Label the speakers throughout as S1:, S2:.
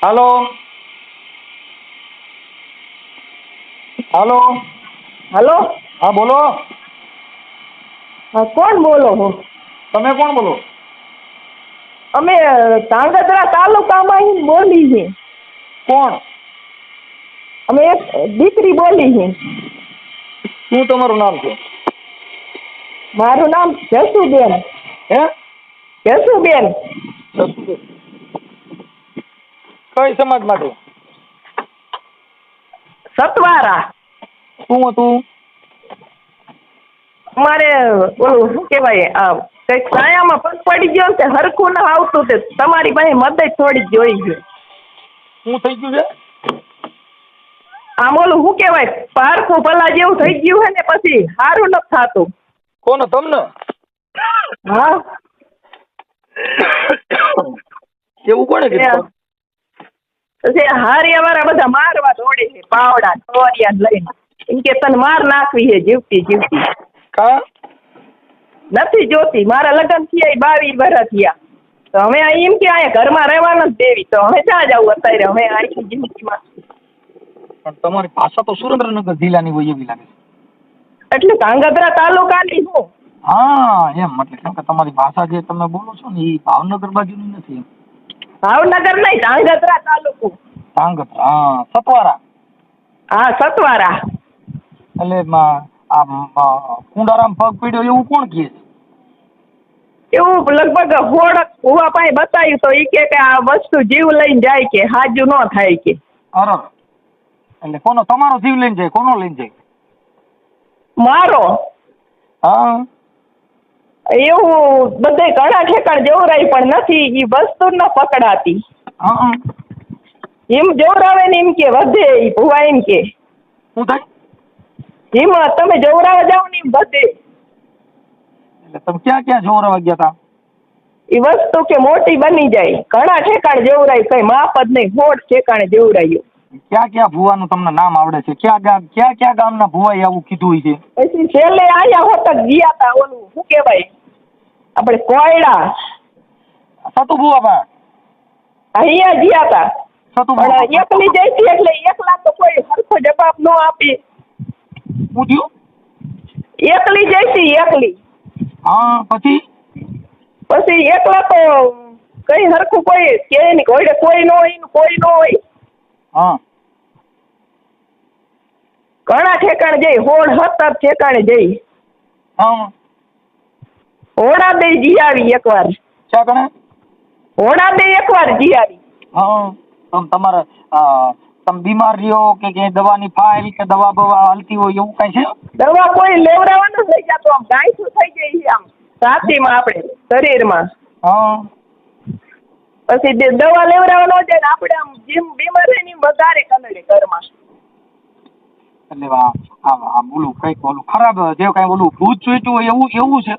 S1: હાલો હાલો.
S2: Hello.
S1: હા બોલો.
S2: હા, કોણ બોલો છો?
S1: તમે કોણ બોલો?
S2: અમે ધાંગધ્રા તાલુકામાં બોલી છે.
S1: કોણ?
S2: અમે એક દીકરી બોલી છે.
S1: શું તમારું નામ છે?
S2: મારું નામ જસુબેન.
S1: હે?
S2: જસુબેન.
S1: કઈ સમાજમાંથી?
S2: સતવારા.
S1: શું હતું?
S2: અમારે ઓલું શું કહેવાય, કંઈક સાયામાં પગ પડી ગયો ને હરખું ના આવતું તે તમારી પાસે મદદ થોડી જોઈ છે.
S1: શું થઈ ગયું છે?
S2: આમ ઓલું શું કહેવાય, પારખું ભલા જેવું થઈ ગયું છે ને પછી સારું નથી થતું.
S1: કોને? તમને?
S2: હા.
S1: એવું કોને કીધું?
S2: પછી હારિયા વાળા બધા મારવા દોડે છે, પાવડા ટોરિયા લઈને. એમ કે તને માર નાખવી છે જીવતી જીવતી.
S1: કા?
S2: નથી જોતી. મારા લગ્ન થયા 22 વર્ષ થયા. તો હવે એમ કે અહીંયા ઘરમાં રહેવા નથી દેવી. તો હવે ક્યાં જવું અત્યારે? હવે આખી જિંદગીમાં.
S1: પણ તમારી ભાષા તો સુરેન્દ્રનગર જિલ્લાની હોય એવી લાગે છે.
S2: એટલે ધાંગધ્રા તાલુકાની હું.
S1: હા એમ, એટલે કેમ કે તમારી ભાષા જે તમે બોલો છો ને એ ભાવનગર બાજુની નથી એમ.
S2: ભાવનગર નહીં, ધાંગધ્રા તાલુકો.
S1: ધાંગધ્રા, હા. સતવારા.
S2: હા, સતવારા.
S1: એટલે કુંડારામ પગ પીડ્યો એવું કોણ કહે છે?
S2: એવું લગભગ હોડક હુવા પાસે બતાવ્યું તો એ કે આ વસ્તુ જીવ લઈને જાય કે હાજુ ન થાય કે.
S1: અરે, એટલે કોનો? તમારો જીવ લઈને જાય? કોનો લઈને જાય?
S2: મારો.
S1: હા.
S2: એવું બધે ઘણા ઠેકાણ જોવરાય પણ નથી એ વસ્તુ ન પકડાતી.
S1: હા.
S2: એમ જોવરાવે ને એમ કે વધે એ ભુવા એમ કે.
S1: શું થાય?
S2: એમ તમે જોવરાવા જાવ ને એમ વધે.
S1: એટલે તમે ક્યાં ક્યાં જોવરાવા ગયા હતા?
S2: એ વસ્તુ કે મોટી બની જાય. ઘણા ઠેકાણ જોવરાય, કઈ માપ જ નહીં. હોડ ઠેકાણે જોવરાયું.
S1: ક્યાં ક્યાં ભુવાનું તમને નામ આવડે છે? ક્યાં ક્યાં ગામના ભુવાએ આવું કીધું હોય છે?
S2: પછી છેલ્લે આયા હોતક ગયા તા ઓલું શું કહેવાય આપણે કોયડા.
S1: સતુ ભુવા પાસે?
S2: અહીંયા ગયા તા.
S1: સતુ
S2: પણ
S1: ભુવા
S2: એકલી જઈતી એટલે એકલા તો કોઈ સરખો જવાબ ન આપે.
S1: શું થયું?
S2: એકલી જઈતી એકલી.
S1: હા પછી?
S2: પછી એકલા તો કઈ સરખું કોઈ કે નહીં, કોઈ ન હોય કોઈ ન હોય.
S1: હા.
S2: ઘણા ઠેકાણે જઈ, હોડ 17 ઠેકાણે જઈ.
S1: હા.
S2: હોડા દે જી આવી એકવાર.
S1: ક્યાં કણે?
S2: હોડા દે એકવાર જી આવી.
S1: હા. તમારે તમે બીમાર રહ્યો કે ક્યાંય દવાની ફાઇલ કે દવા બવા હાલતી હોય એવું કઈ છે?
S2: દવા કોઈ લેવડાવવા ન થઈ જતો. આમ ગાયઠું થઈ જાય છે આમ છાતીમાં આપણે શરીરમાં.
S1: હા.
S2: પછી દવા લેવડાવવા ન જાય ને આપણે આમ જેમ બીમાર રહે ને એમ વધારે કનડે ઘરમાં.
S1: એટલે બોલું કઈક ઓલું ખરાબ જે કઈ ઓલું ભૂત ચોઈટું હોય એવું છે?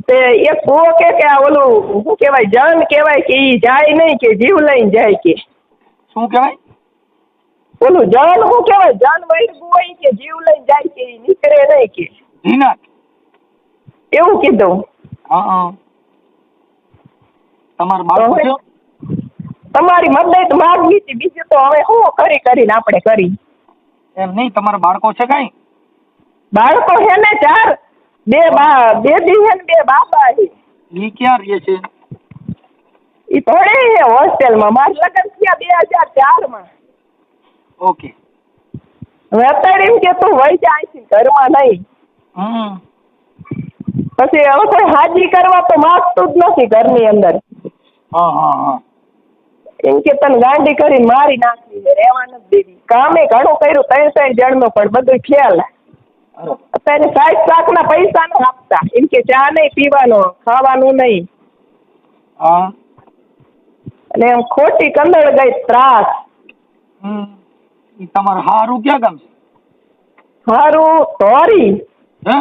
S2: તે એક ભૂવો કે આ ઓલું શું કહેવાય જન કહેવાય કે ઈ જાય નહીં કે જીવ લઈને જાય કે.
S1: શું કહેવાય?
S2: ઓલું જન શું કહેવાય? જન વૈરગું હોય કે જીવ લઈને જાય કે ઈ નીકળે નહીં કે.
S1: જીનાત.
S2: એવું કીધું.
S1: હા. તમારું બાળકો છે?
S2: તમારી મદદ માંગવી હતી, બીજું તો હવે શું કરીને આપણે કરી.
S1: એમ નહીં, તમારા બાળકો છે કઈ?
S2: બાળકો છે ને 4. બે દી છે ને 2 બાબા છે.
S1: ઈ ક્યાં રહે છે?
S2: ઈ ભણે છે હોસ્ટેલમાં. મારા લગ્ન થયા 2004માં.
S1: ઓકે.
S2: હવે અત્યારે એમ કે તું વહી જાય છે ઘરમાં નહીં. પછી હવે કોઈ હાજી કરવા તો માંગતું જ નથી ઘરની અંદર.
S1: હા.
S2: એમ કે તને ગાંડી કરીને મારી નાખવી છે, રહેવા નથી દેવી. કામે ઘણું કર્યું 3 જણનું પણ બધું ખ્યાલ. અત્યારે શાકના પૈસા ન આપતા. એમ કે ચા નહીં પીવાનો, ખાવાનું નહીં.
S1: હા.
S2: અને એમ ખોટી કંદળ ગઈ ત્રાસ.
S1: તમારે હારું ક્યાં ગામ છે?
S2: હારું ધોરી.
S1: હે?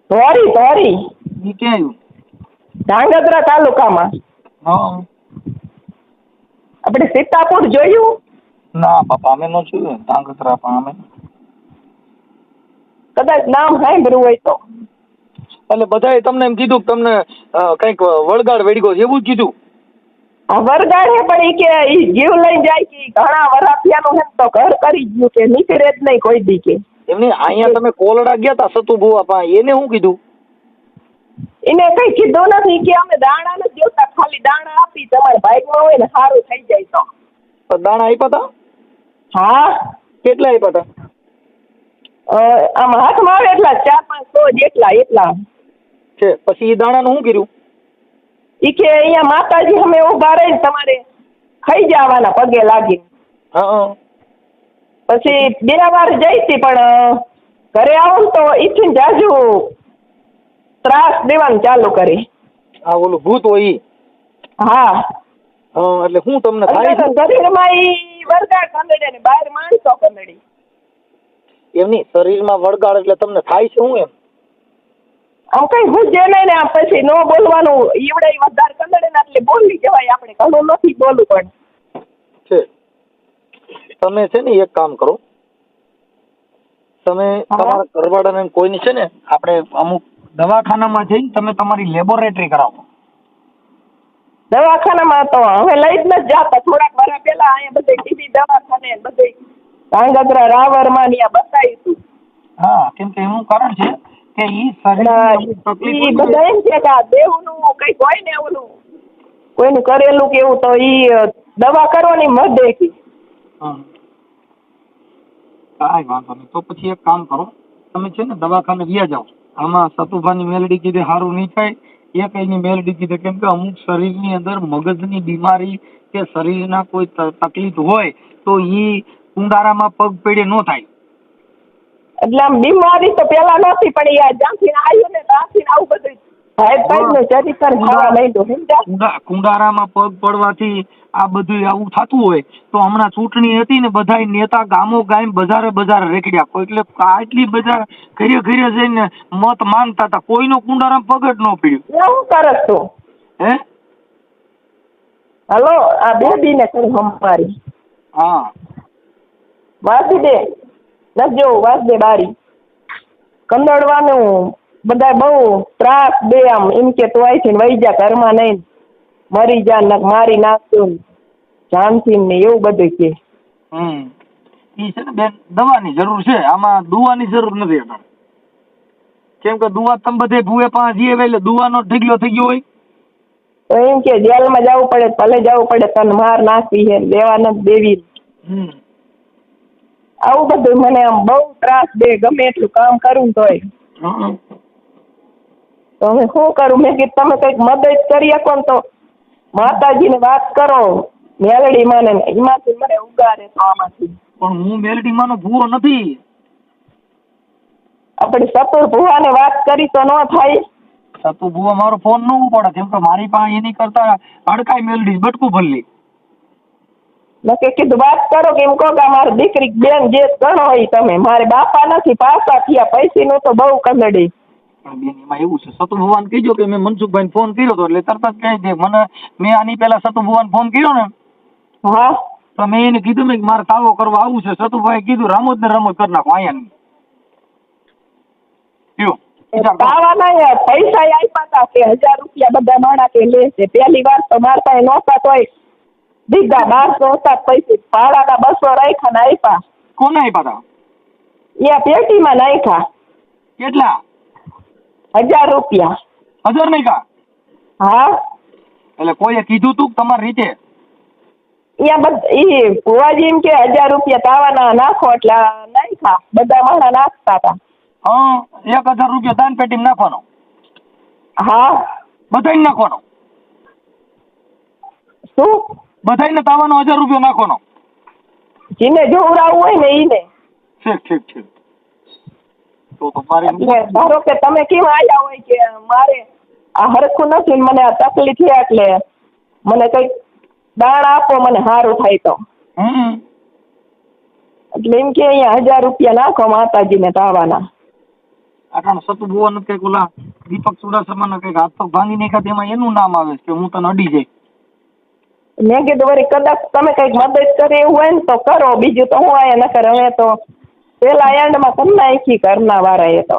S2: ધોરી.
S1: ઈ ક્યાં આવ્યું?
S2: ધાંગધ્રા તાલુકામાં.
S1: હા.
S2: આપણે સીતાપુર જોયું?
S1: ના બાપા, અમે ન જોયું ધાંગધ્રા. પણ અમે
S2: કદાચ નામ સાંભળ્યું હોય તો.
S1: એટલે બધાએ તમને એમ કીધું કે તમને કઈક વળગાડ વેડગો એવું જ કીધું?
S2: આ વરગાડે પણ ઈ કે ઈ જીવ લઈ જાય કે ઈ ઘણા વરાફિયાનું હે તો ઘર કરી ગયું કે નીકળે જ નહીં કોઈ દી કે.
S1: એમની અહીંયા તમે કોલડા ગયા તા સતુ ભુવા પાસે, એને શું કીધું?
S2: એને કઈ કીધું નથી કે અમે દાણા નથી જોતા, ખાલી દાણા આપી તમારે ભાગમાં હોય ને સારું થઈ જાય તો.
S1: તો દાણા આપ્યા તા?
S2: હા.
S1: કેટલા આપ્યા તા?
S2: આમ હાથમાં આવે એટલા 400-500 જેટલા
S1: છે. પછી એ દાણાનું શું કર્યું?
S2: ઈ કે અહીંયા માતાજી અમે ઉભા રહીને તમારે ખાઈ જવાના પગે લાગી.
S1: હા.
S2: પછી 2 વાર જઈ હતી પણ ઘરે આવું તો ઈથી જાજુ ત્રાસ દેવાનું ચાલુ કરી.
S1: આ ઓલું ભૂત હોય ઈ?
S2: હા.
S1: એટલે શું તમને થાય છે?
S2: શરીરમાં ઈ વરગાડ કંદડે ને બહાર માણસો કંદડી.
S1: એમની શરીરમાં વળગાડ એટલે તમને થાય છે શું એમ?
S2: આમ કઈ હુજે નહીં ને આમ પછી ન બોલવાનું ઈવડે વધારે કંદડે ને એટલે બોલી જવાય આપણે, ઘણું નથી બોલવું પણ
S1: છે. તમે છે ને એક કામ કરો, તમે તમારા ઘરવાળાને કોઈની છે ને આપણે અમુક દવાખાનામાં જઈને તમે તમારી લેબોરેટરી કરાવો.
S2: દવાખાનામાં તો હવે લઈ જ નથી જાતા. થોડાક વાર પહેલા અહીંયા બધે ટીબી દવાખાને બધે ધાંગધ્રા રાવરમાં ને બતાવ્યું હતું.
S1: હા, કેમ કે એનું કારણ છે કે ઈ શરીર
S2: ઈ બધા એમ છે કે આ દેવનું કઈક હોય ને ઓલું કોઈનું કરેલું કે એવું તો ઈ દવા કરવાની મત દેખી.
S1: કાંઈ વાંધો નહીં. તો પછી એક કામ કરો, તમે છે ને દવાખાને વ્યા જાઓ. આમાં સતુભાની મેલડી કીધે સારું નહીં થાય, એ કઈની મેલડી કીધે, કેમ કે અમુક શરીરની અંદર મગજની બીમારી કે શરીરના કોઈ તકલીફ હોય તો ઈ કુંડારામાં પગ પેડે ન થાય.
S2: એટલે આમ બીમારી તો પેલા નહોતી પણ યાર જ્યાંથી આવ્યું ને ત્યાંથી આવું બધું
S1: કુંડારામાં પગ પડવાથી આ બધું આવું થતું હોય તો હમણાં ચૂંટણી હતી ને બધા નેતા ગામો ગામ બજારે રેકડ્યા, એટલે આટલી બજાર ઘરે ઘરે જઈને મત માંગતા હતા, કોઈનો કુંડારામાં પગ જ ન પડ્યું.
S2: શું કરસ તું?
S1: હે
S2: હલો, આ બેબી ને કરી હમારી.
S1: હા,
S2: વાસી દે નથી જોવું, વાસ દે બારી કંદડવાનું બધા બહુ ત્રાસ દે. આમ એમ કે તું આઈ ને વહી જા, ઘરમાં નહીં મરી જા, મારી નાખશું જાનથી ને એવું બધું કે.
S1: ઈ છે ને બેન દવાની જરૂર છે, આમાં દુવાની જરૂર નથી. કેમ કે દુવા તમે બધે ભૂએ પાંચ જીવે એટલે દુવાનો ઢીગલો થઈ ગયો હોય
S2: તો એમ કે જેલમાં જવું પડે, ભલે જવું પડે, તને માર નાખવી છે, દેવા નથી દેવી. આવું બધું મને આમ બહુ ત્રાસ દે, ગમે એટલું કામ કરું તોય. તો હવે શું કરું? મેં કીધું તમે કઈક મદદ કરી શકો ને તો માતાજીને વાત કરો, મેલડી માં ને એમાંથી મને ઉગારે તો આમાંથી.
S1: પણ હું મેલડી માનો ભૂવો નથી.
S2: આપણે સતુર ભુવાને વાત કરી તો ન થાય.
S1: સતુ ભુવા મારો ફોન ન ઉપાડે, કેમ કે મારી પાસે એની કરતા અડકાઈ મેલડી બટકું ભરલી.
S2: મેં કીધું વાત કરો કે એમ કહો કે મારી દીકરી બેન જે ગણો હોય તમે, મારે બાપા નથી પાસા થયા, પૈસી નું તો બહુ કંદડી.
S1: બેન એમાં એવું છે, સતુ ભુવાને કહીજો કે મેં મનસુખભાઈ ફોન કર્યો હતો એટલે તરત જ કહી દે મને. મેં આની પેલા સતુ ભુવાને ફોન કર્યો ને,
S2: હા,
S1: તો મેં એને કીધું મેં મારે તાવો કરવા આવું છે. સતુભાઈ કીધું રમત ને રમત કરી નાખો અહીંયા.
S2: તાવાના પૈસા આપ્યા હતા કે 1000 રૂપિયા બધા માણા કે લે છે. પહેલી વાર તો મારતા નહોતા તોય દીધા, 1200 હતા પૈસા, ભાડાના 200 રાખ્યા ને આપ્યા.
S1: કોને આપ્યા હતા?
S2: એ પેટીમાં નાખ્યા.
S1: કેટલા?
S2: 1000 રૂપિયા.
S1: 1000 નાખ્યા?
S2: હા.
S1: એટલે કોઈએ કીધું તું તમારી રીતે?
S2: ઈ ભુવાજી એમ કે 1000 રૂપિયા તાવાના નાખો એટલે નાખ્યા, બધા માણા નાખતા હતા.
S1: 1000 રૂપિયા દાન પેટી નાખવાનો?
S2: હા.
S1: બધાને નાખવાનો?
S2: શું?
S1: બધાને તાવાનો 1000 રૂપિયા નાખવાનો?
S2: જેને જોવડાવવું હોય ને ઈને.
S1: ઠીક. તો મારી
S2: ધારો કે તમે કેમ આવ્યા હોય કે મારે આ હરખું નથી, મને આ તકલીફ છે એટલે મને કઈક દાણ આપો, મને સારું થાય તો. એટલે એમ કે અહીંયા 1000 રૂપિયા નાખો માતાજીને તાવાના.
S1: આટલા સતુ ભુવાનું કઈક ઓલા દીપક ચુડાસમાના કઈક હાથ પગ ભાંગી નાખ્યા તેમાં એનું નામ આવે કે હું તને અડી જાય.
S2: મેં કીધું વળી કદાચ તમે કઈક મદદ કરે એવું હોય ને તો કરો, બીજું તો હું આયા ન કરે. હવે તો પેલા એન્ડમાં કરી નાખી ઘરના વાળાએ તો.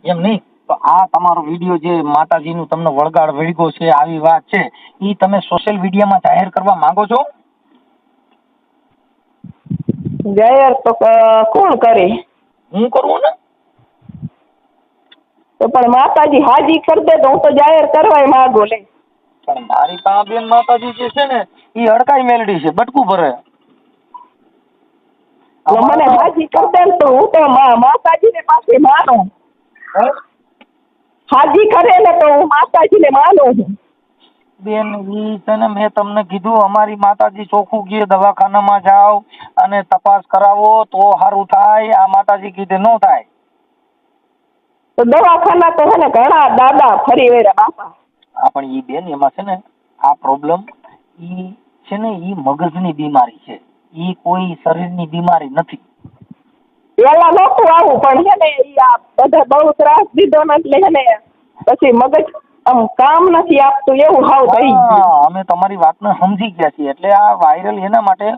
S1: એમ નહીં, તો આ તમારો વિડીયો જે માતાજીનું તમને વળગાડ વળગ્યો છે આવી વાત છે એ તમે સોશિયલ મીડિયામાં જાહેર કરવા માંગો છો?
S2: જાહેર તો કોણ કરે?
S1: હું કરું ને.
S2: તો પણ માતાજી હાજી કરી દે તો હું તો જાહેર કરવાય માંગુ લે.
S1: પણ મારી પા બેન માતાજી જે છે ને એ હડકાઈ મેલડી છે, બટકું ભરે.
S2: મને હાજી કરી દે તો હું તો માતાજીને પાસે માનું. હાજી કરે ને તો હું માતાજીને માનું છું.
S1: બેન ઈ છે ને મેં તમને કીધું અમારી માતાજી ચોખ્ખું કહે દવાખાનામાં જાઓ અને તપાસ કરાવો તો સારું થાય. આ માતાજી કીધે ન થાય.
S2: તો દવાખાના તો છે ને ઘણા દાદા ફરી વેરા બાપા.
S1: હા પણ ઈ બેન એમાં છે ને આ પ્રોબ્લેમ ઈ છે ને ઈ મગજની બીમારી છે, ઈ કોઈ શરીરની બીમારી નથી.
S2: પેલા નહોતું આવું પણ છે ને ઈ આ બધા બહુ ત્રાસ દીધો ને એટલે છે ને પછી મગજ આમ કામ નથી આપતું એવું હાવ થઈ ગયું.
S1: અમે તમારી વાતને સમજી ગયા છીએ. એટલે આ વાયરલ એના માટે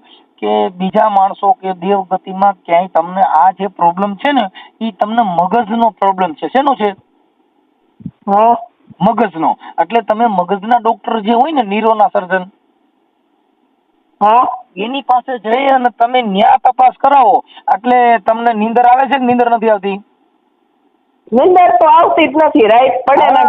S1: કે બીજા માણસો કે દેવગતિમાં ક્યાંય તમને આ જે પ્રોબ્લેમ છે ને ઈ તમને મગજનો પ્રોબ્લેમ છે. શેનો છે?
S2: હા
S1: મગજનો. એટલે તમે મગજના ડોક્ટર જે હોય ને ન્યુરોના સર્જન,
S2: હા
S1: એની પાસે જઈ અને તમે ન્યા તપાસ કરાવો એટલે તમને નીંદર આવે છે કે નીંદર નથી આવતી?
S2: નીંદર તો આવતી જ નથી, રાઈટ પડે ને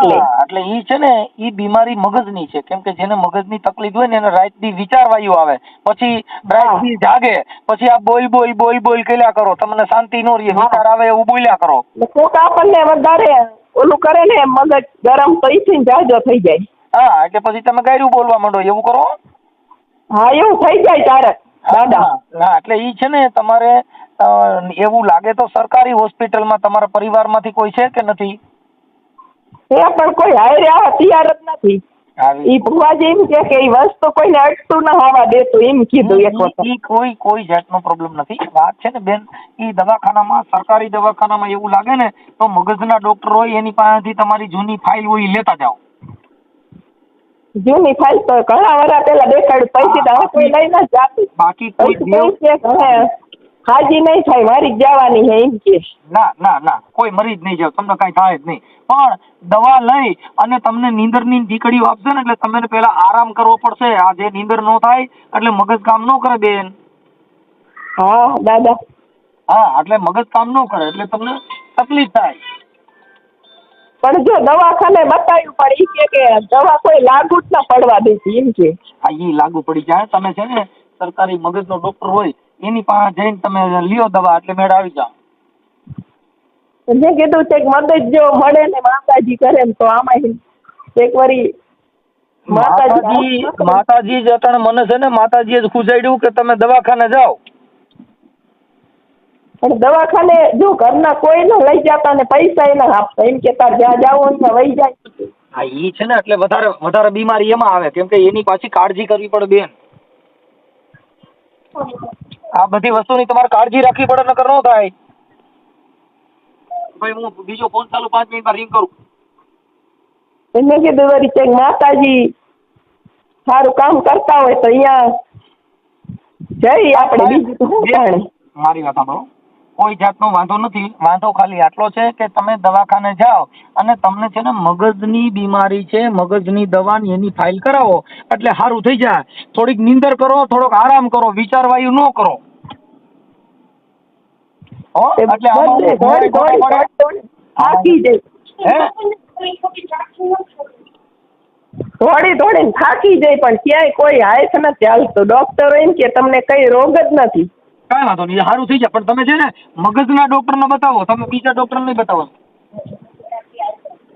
S1: એટલે ઈ છે ને ઈ બીમારી મગજની છે. કેમ કે જેને મગજની તકલીફ હોય ને એને રાતથી વિચારવાયું આવે, પછી રાતથી જાગે, પછી આ બોલ બોલ બોલ બોલ કર્યા કરો, તમને શાંતિ નો રહે, વિચાર આવે એવું બોલ્યા કરો.
S2: કોક આપણને વધારે ઓલું કરે ને મગજ ગરમ તો ઈથી જાજો થઈ જાય.
S1: હા એટલે પછી તમે ગાયરું બોલવા માંડો, એવું કરો.
S2: હા એવું થઈ જાય તારે દાદા.
S1: હા એટલે ઈ છે ને તમારે એવું લાગે તો સરકારી હોસ્પિટલમાં તમારા પરિવારમાંથી કોઈ છે કે નથી?
S2: એ પણ કોઈ હારે આવા તૈયાર જ નથી. ઈ ભુવાજી એમ કે ઈ વસ્તુ કોઈને અટતું ના આવવા દેતું એમ કીધું એક વખત.
S1: કોઈ જાતનો પ્રોબ્લેમ નથી. વાત છે ને બેન ઈ દવાખાનામાં, સરકારી દવાખાનામાં એવું લાગે ને તો મગજના ડોક્ટર હોય એની પાસેથી તમારી જૂની ફાઇલ હોય લેતા જાઓ.
S2: જૂની ફાઇલ તો ઘણા વર્ષ પેલા દેખાડ્યું, પૈસા કોઈ લઈ ના જાતું.
S1: બાકી કોઈ
S2: હાજી નહીં થાય, મારી જ જવાની છે એમ કે.
S1: ના કોઈ મરી જ નહીં જાવ, તમને કઈ થાય જ નહીં. પણ દવા લઈ અને તમને નીંદરની ટીકડીઓ આપશે ને એટલે તમને પેલા આરામ કરવો પડશે. આ જે નીંદર નો થાય એટલે મગજ કામ ન કરે બેન.
S2: હા દાદા.
S1: હા એટલે મગજ કામ ન કરે એટલે તમને તકલીફ થાય.
S2: પણ જો દવાખાને બતાવ્યું પણ ઈ કે દવા કોઈ લાગુ જ ના પડવા દેતી એમ કે.
S1: હા ઈ લાગુ પડી જાય. તમે છે ને સરકારી મગજનો ડોક્ટર હોય એની પાસે જઈને તમે લ્યો દવા એટલે મેળ આવી જાવ.
S2: મેં કીધું છે મદદ જો મળે ને માતાજી કરે તો આમાં એક વારી
S1: માતાજી જ અટાણે મને છે ને માતાજીએ જ ખુજાડ્યું કે તમે દવાખાને જાઓ.
S2: પણ દવાખાને જો ઘરના કોઈ ન લઈ જતા ને પૈસા એ ના આપતા એમ કે તાર જ્યાં જાવ ત્યાં વહી જાય.
S1: હા ઈ છે ને એટલે વધારે બીમારી એમાં આવે. કેમ કે એની પાછી કાળજી કરવી પડે બેન. આ બધી વસ્તુની તમારે કાળજી રાખવી પડે નકર ન થાય. ભાઈ હું બીજો ફોન ચાલુ 5 મિનિટમાં રિંગ કરું.
S2: મેં કીધું વળી ચેક માતાજી સારું કામ કરતા હોય તો અહીંયા જઈ આપણે બીજું તો શું જાણે.
S1: મારી વાત સાંભળો, કોઈ જાતનો વાંધો નથી. વાંધો ખાલી આટલો છે કે તમે દવાખાને જાઓ અને તમને છે ને મગજની બીમારી છે, મગજની દવાની એની ફાઇલ કરાવો એટલે સારું થઈ જાય. થોડીક નીંદર કરો, થોડોક આરામ કરો, વિચારવાયું ન કરો.
S2: થાકી જાય, દોડીને થાકી જાય પણ ક્યાંય કોઈ હાથ નથી હાલતું. ડોક્ટરો એમ કે તમને કઈ રોગ જ નથી.
S1: કાંઈ વાંધો નહીં, સારું થઈ જાય. પણ તમે છે ને મગજના ડોક્ટરને બતાવો, તમે બીજા ડોક્ટરને નહીં બતાવો.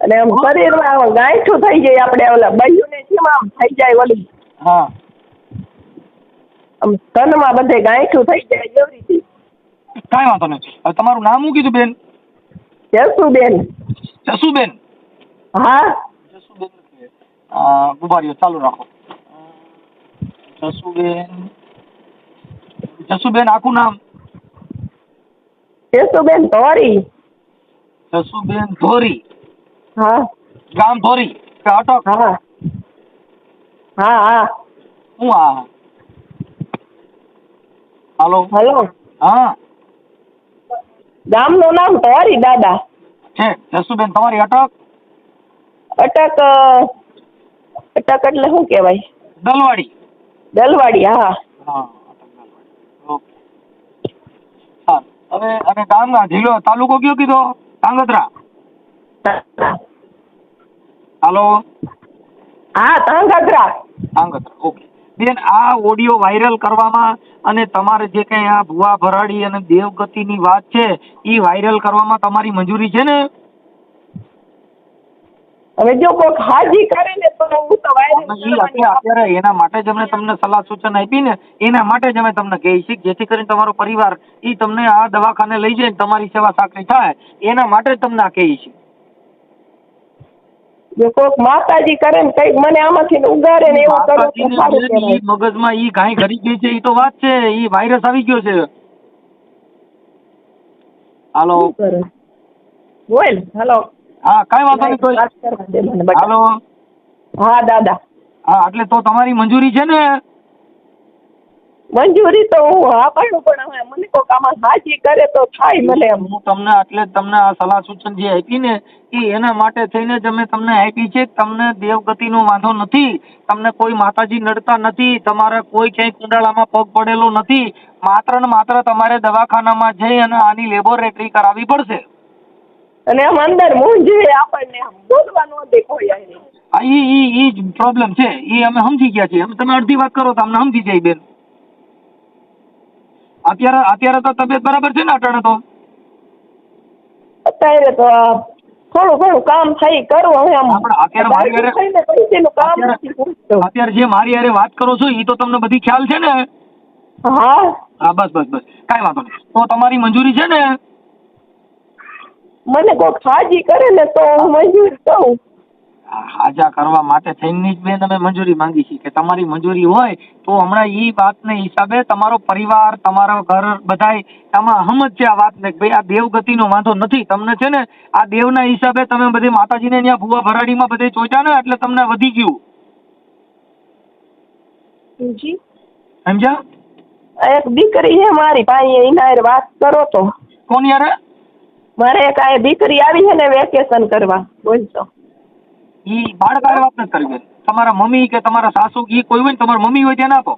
S2: અને આમ શરીરમાં ગાંઠું થઈ જાય, આપણે ઓલા બહેને કેમ આમ થઈ જાય ઓલી.
S1: હા
S2: આમ તનમાં બધે ગાંઠું થઈ જાય એવી રીતે.
S1: કાંઈ વાંધો નહીં. હવે તમારું નામ શું કીધું બેન?
S2: જસુબેન.
S1: જસુબેન?
S2: હા
S1: જસુબેન. ઉભા રહ્યો, ચાલુ રાખો. જસુબેન આખું નામ?
S2: જસુબેન ધોરી.
S1: જસુબેન ધોરી?
S2: હા.
S1: ગામ ધોરી કે અટક?
S2: હા હા.
S1: હું હા. હાલો.
S2: હલો.
S1: હા.
S2: ગામનું નામ ધોરી દાદા.
S1: છે. જસુબેન તમારી અટક
S2: અટક અટક એટલે શું કહેવાય?
S1: દલવાડી.
S2: દલવાડી. હા
S1: હા અટક દલવાડી. ઓકે સારું. અને ગામ જિલ્લો તાલુકો કયો કીધો? ધાંગધ્રા. હાલો.
S2: હા ધાંગધ્રા.
S1: ધાંગધ્રા. ઓકે બેન, આ ઓડિયો વાયરલ કરવામાં અને તમારે જે કઈ આ ભુવા ભરાડી અને દેવગતિની વાત છે એ વાયરલ કરવામાં તમારી મંજૂરી છે ને?
S2: હવે જો કોઈક હાજી કરે ને તો હું તો
S1: અત્યારે એના માટે જ અમે તમને સલાહ સૂચન આપી ને, એના માટે જ અમે તમને કહીએ છીએ જેથી કરીને તમારો પરિવાર ઈ તમને આ દવાખાને લઈ જાય તમારી સેવા સાકરી થાય, એના માટે જ તમને આ કહીએ છીએ.
S2: જો કોઈક માતાજી કરે ને કઈક મને આમાંથી ઉગારે ને એવું કરો તો સારું કહેવાય.
S1: ઈ મગજમાં ઈ ગાય ઘરી ગઈ છે ઈ તો વાત છે, ઈ વાયરસ આવી ગયો છે. હાલો.
S2: બોલ. હાલો.
S1: હા કઈ વાંધો નહીં. હાલો.
S2: હા દાદા.
S1: હા એટલે તો તમારી મંજૂરી છે ને?
S2: મંજૂરી તો હું હા પાડું, પણ હવે મને કોઈક આમાં હાજી કરે તો થાય મને એમ.
S1: હું તમને એટલે તમને આ સલાહ સૂચન જે આપી ને એ એના માટે થઈને જ અમે તમને આપી છે. તમને દેવગતિનો વાંધો નથી, તમને કોઈ માતાજી નડતા નથી, તમારે કોઈ ક્યાંય કુંડાળામાં પગ પડેલો નથી. માત્ર ને માત્ર તમારે દવાખાનામાં જઈ અને આની લેબોરેટરી કરાવવી પડશે.
S2: અને આમ અંદર મૂંઝે આપણને, આમ બોલવાનું નથી કોઈ અહીં.
S1: હા ઈ જ પ્રોબ્લેમ છે. ઈ અમે સમજી ગયા છીએ. તમે અડધી વાત કરો તો અમને સમજી જાય બેન. અત્યારે તો તબિયત બરાબર છે ને અટાણે તો?
S2: અત્યારે તો થોડું ઘણું કામ થઈ કરવું હવે આમ.
S1: અત્યારે મારી અત્યારે જે મારી હારે વાત કરો છો એ તો તમને બધી ખ્યાલ છે ને?
S2: હા
S1: હા બસ કાંઈ વાંધો નહીં. તો તમારી મંજૂરી છે ને?
S2: મને કોઈક હાજી કરે ને તો હું મંજૂર કહું.
S1: હાજા કરવા માટે થઈને જ બેન અમે મંજૂરી માંગી છીએ કે તમારી મંજૂરી હોય તો હમણાં ઈ વાતને હિસાબે તમારો પરિવાર, તમારો ઘર બધાય આમાં હમજ છે આ વાતને ભાઈ આ દેવગતિનો વાંધો નથી. તમને છે ને આ દેવના હિસાબે તમે બધી માતાજીને ત્યાં ભુવા ભરાડીમાં બધે ચોટ્યા ને એટલે તમને વધી ગયું.
S2: જી
S1: સમજ્યા?
S2: એક દીકરી છે મારી પાસે, એના હારે વાત કરો તો.
S1: કોણ યાર?
S2: મારે એક આ દીકરી આવી છે ને વેકેશન કરવા. બોલતો
S1: ઈ બાળક હારે વાત નથી કરવી. તમારા મમ્મી કે તમારા સાસુ ઈ કોઈ હોય ને તમારી મમ્મી હોય ત્યાં આપો.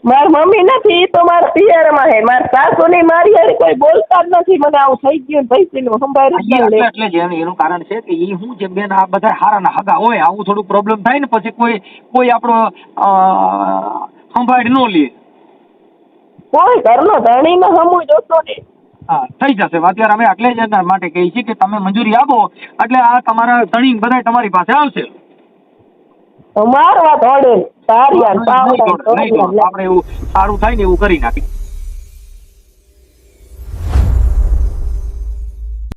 S2: મારી મમ્મી નથી, ઈ તો મારા પિયરમાં છે. મારા સાસુ ની મારી હારે કોઈ બોલતા જ નથી. મને આવું થઈ ગયું પૈસીનું સંભાળી
S1: એટલે જ એનું કારણ છે કે ઈ હું જે બેન આ બધા હારાના હગા હોય આવું થોડું પ્રોબ્લેમ થાય ને પછી કોઈ આપણો સંભાળ ન લે.
S2: કોઈ ઘરનો ધણીનો સમૂહ જોતો ને.
S1: હા થઈ જશે. અત્યારે અમે એટલે જ એના માટે કહીએ છીએ કે તમે મંજૂરી આપો એટલે આ તમારા ધણી બધા તમારી પાસે આવશે.
S2: મારવા દોડે
S1: આપણે એવું સારું થાય ને એવું કરી નાખી.